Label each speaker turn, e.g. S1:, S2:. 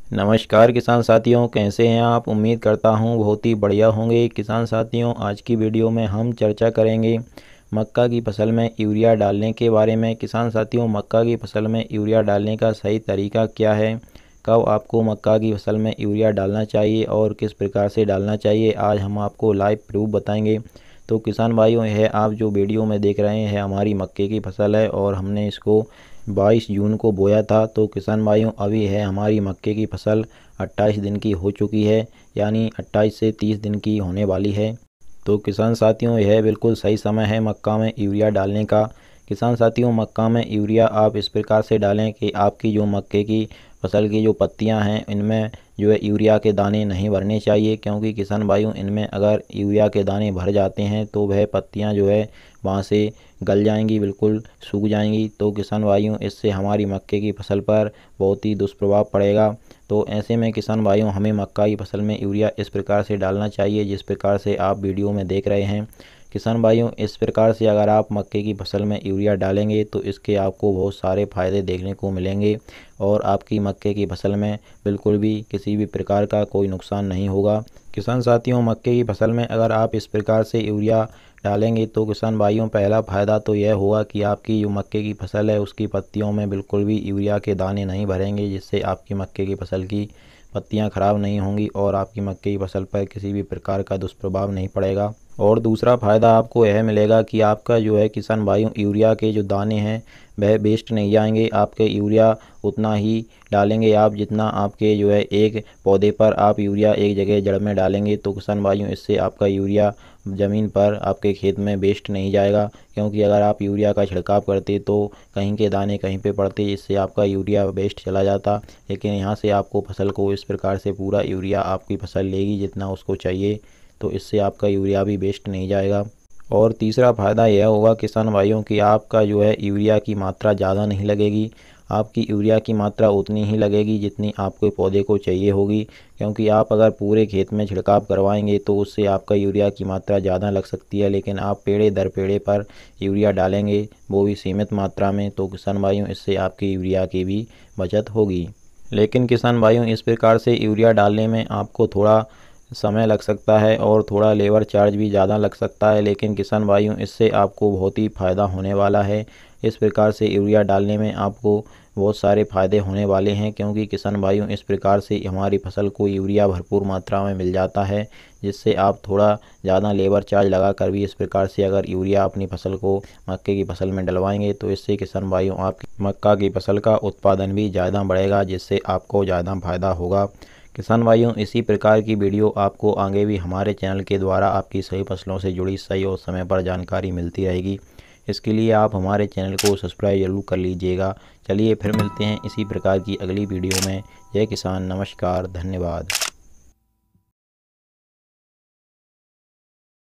S1: नमस्कार किसान साथियों, कैसे हैं आप। उम्मीद करता हूं बहुत ही बढ़िया होंगे। किसान साथियों, आज की वीडियो में हम चर्चा करेंगे मक्का की फसल में यूरिया डालने के बारे में। किसान साथियों, मक्का की फसल में यूरिया डालने का सही तरीका क्या है, कब आपको मक्का की फसल में यूरिया डालना चाहिए और किस प्रकार से डालना चाहिए, आज हम आपको लाइव प्रूफ बताएंगे। तो किसान भाइयों, यह आप जो वीडियो में देख रहे हैं हमारी मक्के की फसल है और हमने इसको 22 जून को बोया था। तो किसान भाइयों, अभी है हमारी मक्के की फसल 28 दिन की हो चुकी है, यानी 28 से 30 दिन की होने वाली है। तो किसान साथियों, यह बिल्कुल सही समय है मक्का में यूरिया डालने का। किसान साथियों, मक्का में यूरिया आप इस प्रकार से डालें कि आपकी जो मक्के की फसल की जो पत्तियां हैं इनमें जो है यूरिया के दाने नहीं भरने चाहिए, क्योंकि किसान भाइयों इनमें अगर यूरिया के दाने भर जाते हैं तो वह पत्तियां जो है वहाँ से गल जाएंगी, बिल्कुल सूख जाएंगी। तो किसान भाइयों, इससे हमारी मक्के की फसल पर बहुत ही दुष्प्रभाव पड़ेगा। तो ऐसे में किसान भाइयों, हमें मक्का की फसल में यूरिया इस प्रकार से डालना चाहिए जिस प्रकार से आप वीडियो में देख रहे हैं। किसान भाइयों, इस प्रकार से अगर आप मक्के की फसल में यूरिया डालेंगे तो इसके आपको बहुत सारे फ़ायदे देखने को मिलेंगे और आपकी मक्के की फसल में बिल्कुल भी किसी भी प्रकार का कोई नुकसान नहीं होगा। किसान साथियों, मक्के की फसल में अगर आप इस प्रकार से यूरिया डालेंगे तो किसान भाइयों, पहला फ़ायदा तो यह होगा कि आपकी जो मक्के की फसल है उसकी पत्तियों में बिल्कुल भी यूरिया के दाने नहीं भरेंगे, जिससे आपकी मक्के की फसल की पत्तियां खराब नहीं होंगी और आपकी मक्के की फसल पर किसी भी प्रकार का दुष्प्रभाव नहीं पड़ेगा। और दूसरा फ़ायदा आपको यह मिलेगा कि आपका जो है किसान भाइयों, यूरिया के जो दाने हैं वह वेस्ट नहीं जाएंगे। आपके यूरिया उतना ही डालेंगे आप जितना आपके जो है एक पौधे पर आप यूरिया एक जगह जड़ में डालेंगे। तो किसान भाइयों, इससे आपका यूरिया ज़मीन पर आपके खेत में वेस्ट नहीं जाएगा, क्योंकि अगर आप यूरिया का छिड़काव करते तो कहीं के दाने कहीं पे पड़ते, इससे आपका यूरिया वेस्ट चला जाता। लेकिन यहाँ से आपको फसल को इस प्रकार से पूरा यूरिया आपकी फसल लेगी जितना उसको चाहिए, तो इससे आपका यूरिया भी वेस्ट नहीं जाएगा। और तीसरा फ़ायदा यह होगा किसान भाइयों कि आपका जो है यूरिया की मात्रा ज़्यादा नहीं लगेगी। आपकी यूरिया की मात्रा उतनी ही लगेगी जितनी आपके पौधे को चाहिए होगी, क्योंकि आप अगर पूरे खेत में छिड़काव करवाएंगे तो उससे आपका यूरिया की मात्रा ज़्यादा लग सकती है। लेकिन आप पेड़े दर पेड़े पर यूरिया डालेंगे, वो भी सीमित मात्रा में, तो किसान भाइयों इससे आपकी यूरिया की भी बचत होगी। लेकिन किसान भाइयों, इस प्रकार से यूरिया डालने में आपको थोड़ा समय लग सकता है और थोड़ा लेबर चार्ज भी ज़्यादा लग सकता है, लेकिन किसान भाइयों इससे आपको बहुत ही फ़ायदा होने वाला है। इस प्रकार से यूरिया डालने में आपको बहुत सारे फ़ायदे होने वाले हैं, क्योंकि किसान भाइयों इस प्रकार से हमारी फसल को यूरिया भरपूर मात्रा में मिल जाता है, जिससे आप थोड़ा ज़्यादा लेबर चार्ज लगा कर भी इस प्रकार से अगर यूरिया अपनी फसल को मक्के की फसल में डलवाएंगे तो इससे किसान भाइयों आपकी मक्का की फसल का उत्पादन भी ज़्यादा बढ़ेगा, जिससे आपको ज़्यादा फायदा होगा। किसान भाइयों, इसी प्रकार की वीडियो आपको आगे भी हमारे चैनल के द्वारा आपकी सही फसलों से जुड़ी सही और समय पर जानकारी मिलती रहेगी। इसके लिए आप हमारे चैनल को सब्सक्राइब जरूर कर लीजिएगा। चलिए फिर मिलते हैं इसी प्रकार की अगली वीडियो में। जय किसान, नमस्कार, धन्यवाद।